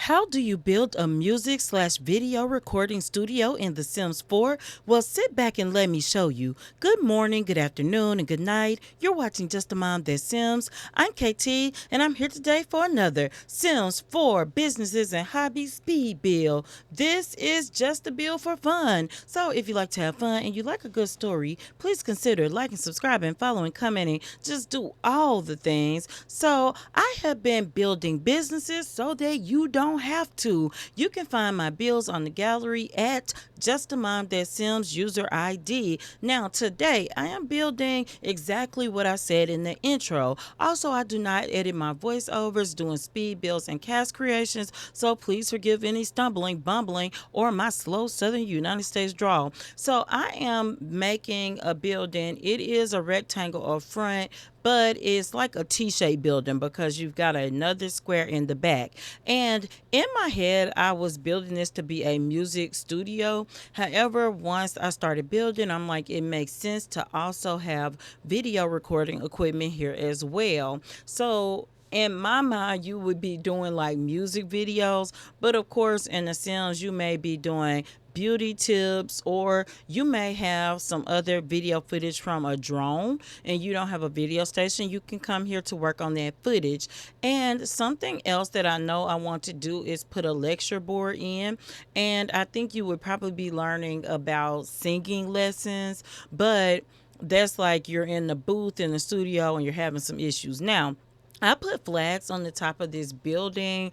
How do you build a music/video recording studio in The Sims 4? Well, sit back and let me show you. Good morning, good afternoon, and good night. You're watching Just a Mom That Sims. I'm KT, and I'm here today for another Sims 4 Businesses and Hobbies speed build. This is just a build for fun. So if you like to have fun and you like a good story, please consider liking, subscribing, following, commenting. Just do all the things. So I have been building businesses so that you don't have to. You can find my builds on the gallery at Just a Mom That Sims user ID. Now today I am building exactly what I said in the intro. Also, I do not edit my voiceovers doing speed builds and cast creations, so please forgive any stumbling, bumbling, or my slow Southern United States drawl. So I am making a building. It is a rectangle up front, but it's like a T-shaped building because you've got another square in the back. And in my head, I was building this to be a music studio. However, once I started building, I'm like, it makes sense to also have video recording equipment here as well. So in my mind, you would be doing like music videos, but of course, in The Sims, you may be doing beauty tips, or you may have some other video footage from a drone and you don't have a video station. You can come here to work on that footage. And something else that I know I want to do is put a lecture board in, and I think you would probably be learning about singing lessons, but that's like you're in the booth in the studio and you're having some issues. Now, I put flags on the top of this building.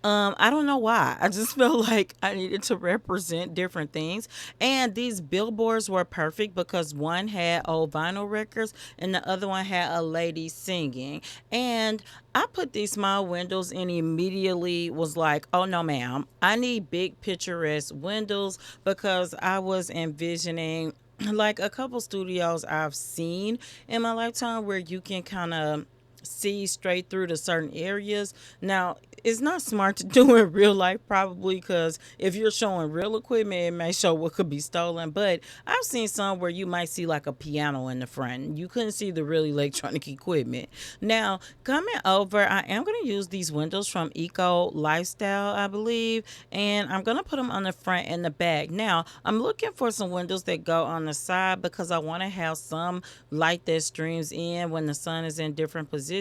I don't know why. I just felt like I needed to represent different things. And these billboards were perfect because one had old vinyl records and the other one had a lady singing. And I put these small windows and immediately was like, oh no, ma'am, I need big picturesque windows because I was envisioning like a couple studios I've seen in my lifetime where you can kind of see straight through to certain areas. Now, it's not smart to do in real life, probably, because if you're showing real equipment, it may show what could be stolen. But I've seen some where you might see like a piano in the front. You couldn't see the real electronic equipment. Now, coming over, I am going to use these windows from Eco Lifestyle, I believe, and I'm going to put them on the front and the back. Now, I'm looking for some windows that go on the side because I want to have some light that streams in when the sun is in different positions.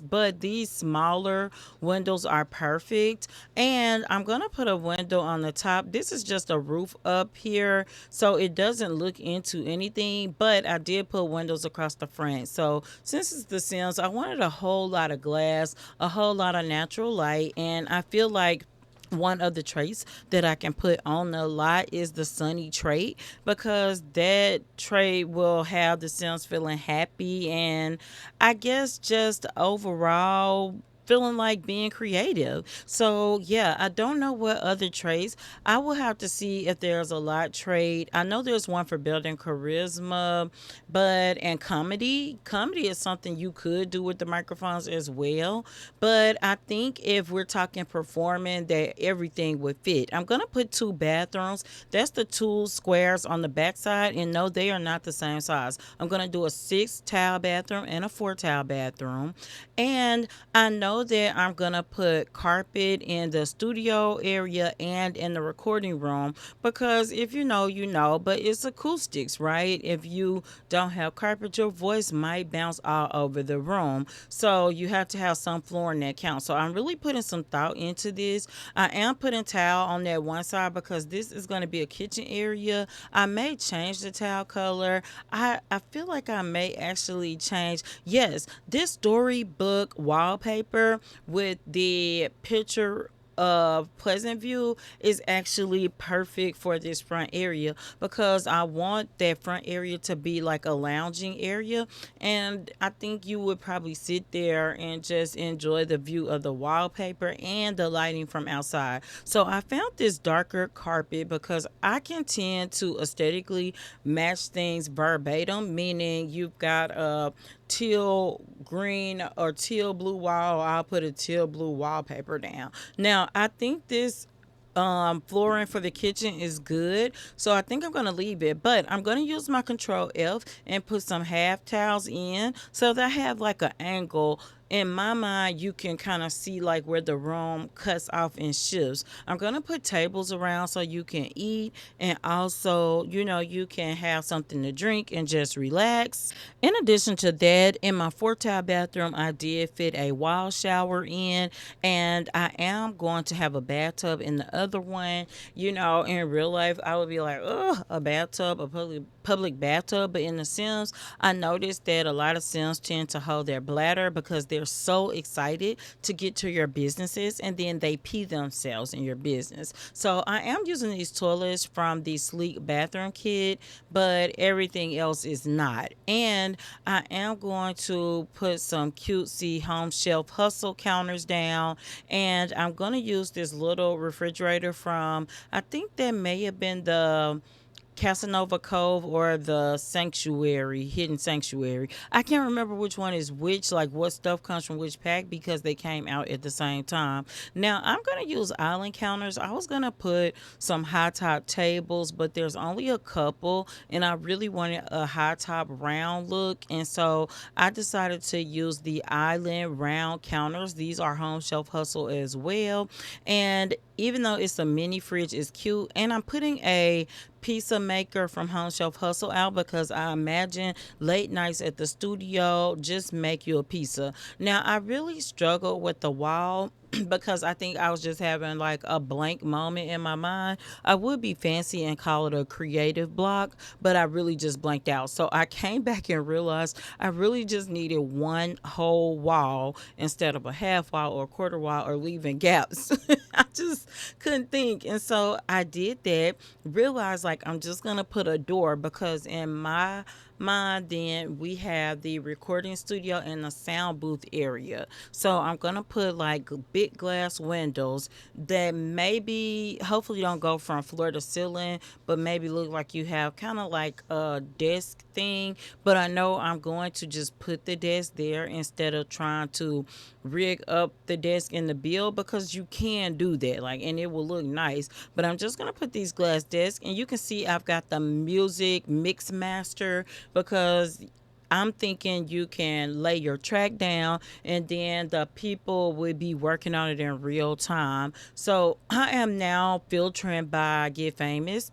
But these smaller windows are perfect. And I'm going to put a window on the top. This is just a roof up here, so it doesn't look into anything, but I did put windows across the front. So since it's The Sims, I wanted a whole lot of glass, a whole lot of natural light, and I feel like one of the traits that I can put on the lot is the sunny trait, because that trait will have the Sims feeling happy and I guess just overall feeling like being creative. So yeah, I don't know what other traits. I will have to see if there's a lot trait. I know there's one for building charisma, but and comedy. Comedy is something you could do with the microphones as well. But I think if we're talking performing, that everything would fit. I'm gonna put two bathrooms. That's the two squares on the back side, and no, they are not the same size. I'm gonna do a 6 tile bathroom and a 4 tile bathroom. And I know that I'm gonna put carpet in the studio area and in the recording room because if you know, you know, but it's acoustics, right? If you don't have carpet, your voice might bounce all over the room. So you have to have some flooring that counts. So I'm really putting some thought into this. I am putting tile on that one side because this is going to be a kitchen area. I may change the tile color. I feel like I may actually change. Yes, this storybook wallpaper with the picture of Pleasant View is actually perfect for this front area because I want that front area to be like a lounging area, and I think you would probably sit there and just enjoy the view of the wallpaper and the lighting from outside. So I found this darker carpet because I can tend to aesthetically match things verbatim, meaning you've got a teal green or teal blue wall, I'll put a teal blue wallpaper down. Now, I think this flooring for the kitchen is good, so I think I'm gonna leave it, but I'm gonna use my control F and put some half towels in so that I have like an angle in my mind, you can kind of see like where the room cuts off and shifts. I'm going to put tables around so you can eat, and also, you can have something to drink and just relax. In addition to that, in my four tile bathroom, I did fit a wall shower in, and I am going to have a bathtub in the other one. In real life, I would be like, oh, a bathtub, a public bathtub. But in The Sims, I noticed that a lot of Sims tend to hold their bladder because they're so excited to get to your businesses, and then they pee themselves in your business. So I am using these toilets from the Sleek Bathroom Kit, but everything else is not. And I am going to put some cutesy home shelf hustle counters down, and I'm going to use this little refrigerator from, I think that may have been the Casanova Cove or the Sanctuary, Hidden Sanctuary. I can't remember which one is which, like what stuff comes from which pack, because they came out at the same time. Now, I'm going to use island counters. I was going to put some high top tables, but there's only a couple, and I really wanted a high top round look. And so I decided to use the island round counters. These are Home Shelf Hustle as well. And even though it's a mini fridge, it's cute. And I'm putting a pizza maker from Home Shelf Hustle out because I imagine late nights at the studio just make you a pizza. Now, I really struggled with the wall because I think I was just having like a blank moment in my mind. I would be fancy and call it a creative block, but I really just blanked out. So I came back and realized I really just needed one whole wall instead of a half wall or a quarter wall or leaving gaps. I just couldn't think. And so I did that, realized like I'm just going to put a door because in my mind, then we have the recording studio and the sound booth area. So I'm gonna put like big glass windows that maybe hopefully don't go from floor to ceiling, but maybe look like you have kind of like a desk thing. But I know I'm going to just put the desk there instead of trying to rig up the desk in the build, because you can do that, like, and it will look nice. But I'm just gonna put these glass desks, and you can see I've got the music mix master because I'm thinking you can lay your track down and then the people will be working on it in real time. So I am now filtering by Get Famous.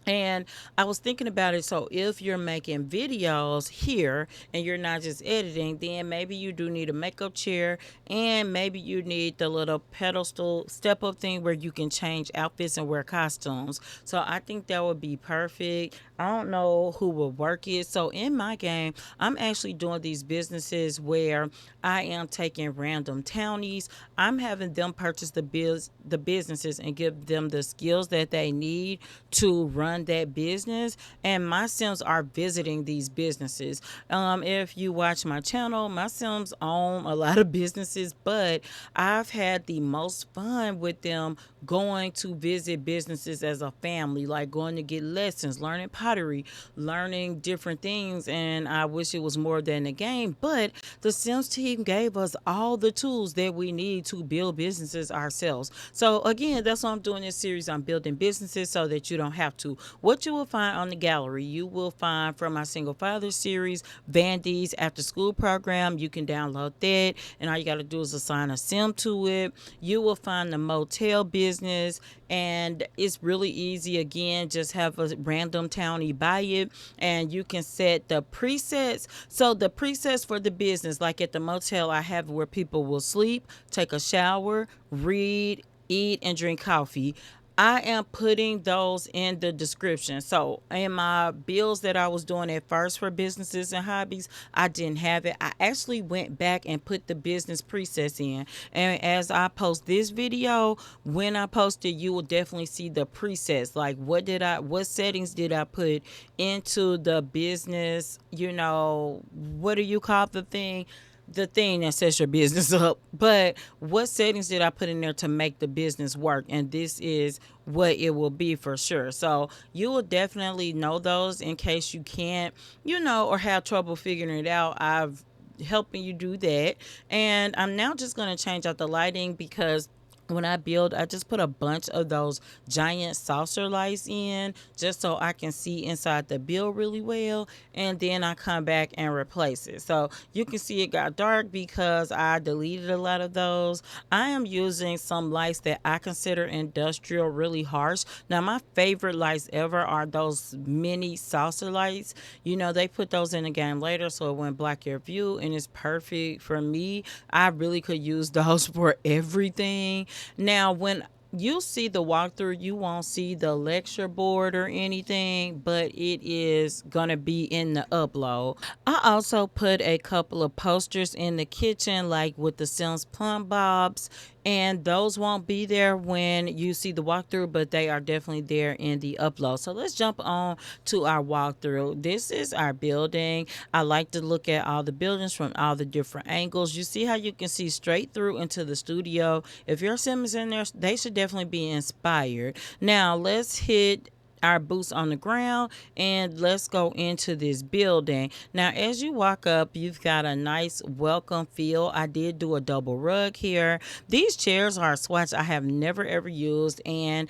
And I was thinking about it. So if you're making videos here and you're not just editing, then maybe you do need a makeup chair, and maybe you need the little pedestal step up thing where you can change outfits and wear costumes. So I think that would be perfect. I don't know who will work it. So in my game, I'm actually doing these businesses where I am taking random townies. I'm having them purchase the businesses and give them the skills that they need to run that business. And my Sims are visiting these businesses. If you watch my channel, my Sims own a lot of businesses, but I've had the most fun with them going to visit businesses as a family, like going to get lessons, learning pottery, learning different things. And I wish it was more than a game, but the Sims team gave us all the tools that we need to build businesses ourselves. So again, that's why I'm doing this series. I'm building businesses so that you don't have to. What you will find on the gallery, you will find from my single father series, Vandy's after school program. You can download that, and all you got to do is assign a sim to it. You will find the motel business, and it's really easy. Again, just have a random townie buy it, and you can set the presets. So the presets for the business, like at the motel, I have where people will sleep, take a shower, read, eat, and drink coffee. I am putting those in the description. So in my bills that I was doing at first for businesses and hobbies, I didn't have it. I actually went back and put the business presets in. And as I post this video, when I post it, you will definitely see the presets. Like what settings did I put into the business, what do you call the thing that sets your business up, but what settings did I put in there to make the business work? And this is what it will be for sure. So you will definitely know those in case you can't, or have trouble figuring it out. I've helping you do that. And I'm now just going to change out the lighting because when I build, I just put a bunch of those giant saucer lights in just so I can see inside the build really well. And then I come back and replace it. So you can see it got dark because I deleted a lot of those. I am using some lights that I consider industrial really harsh. Now, my favorite lights ever are those mini saucer lights. You know, they put those in the game later so it went black your view and it's perfect for me. I really could use those for everything. Now, when you see the walkthrough, you won't see the lecture board or anything, but it is gonna be in the upload. I also put a couple of posters in the kitchen, like with the Sims plumb bobs, and those won't be there when you see the walkthrough, but they are definitely there in the upload. So let's jump on to our walkthrough. This is our building. I like to look at all the buildings from all the different angles. You see how you can see straight through into the studio. If your sim is in there, they should definitely be inspired. Now let's hit our boots on the ground and let's go into this building. Now, as you walk up, you've got a nice welcome feel. I did do a double rug here. These chairs are a swatch I have never ever used, and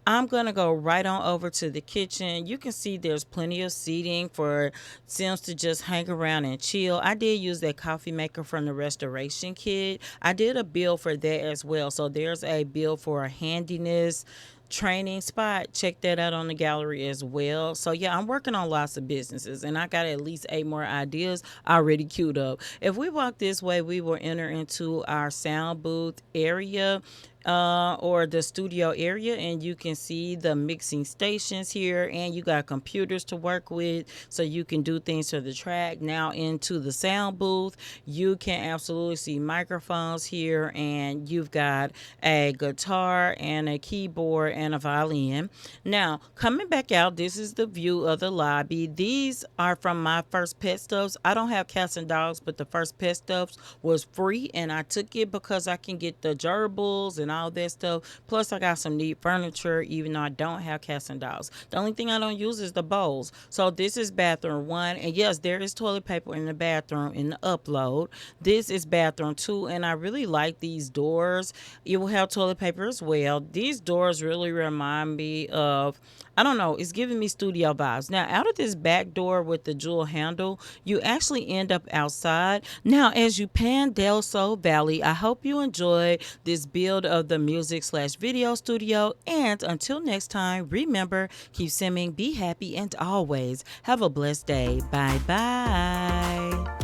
I'm going to go right on over to the kitchen. You can see there's plenty of seating for Sims to just hang around and chill. I did use that coffee maker from the restoration kit. I did a build for that as well. So there's a build for a handiness training spot. Check that out on the gallery as well. So yeah, I'm working on lots of businesses and I got at least 8 more ideas already queued up. If we walk this way, we will enter into our sound booth area, or the studio area, and you can see the mixing stations here, and you got computers to work with so you can do things to the track. Now into the sound booth, you can absolutely see microphones here, and you've got a guitar and a keyboard and a violin. Now coming back out, this is the view of the lobby. These are from my first pet stuffs. I don't have cats and dogs, but the first pet stuffs was free and I took it because I can get the gerbils and all that stuff. Plus, I got some neat furniture, even though I don't have cats and dogs. The only thing I don't use is the bowls. So this is bathroom 1. And yes, there is toilet paper in the bathroom in the upload. This is bathroom 2. And I really like these doors. You will have toilet paper as well. These doors really remind me of, I don't know, it's giving me studio vibes. Now, out of this back door with the jewel handle, you actually end up outside. Now, as you pan Del Sol Valley, I hope you enjoyed this build of the music/video studio. And until next time, remember, keep simming, be happy, and always have a blessed day. Bye bye.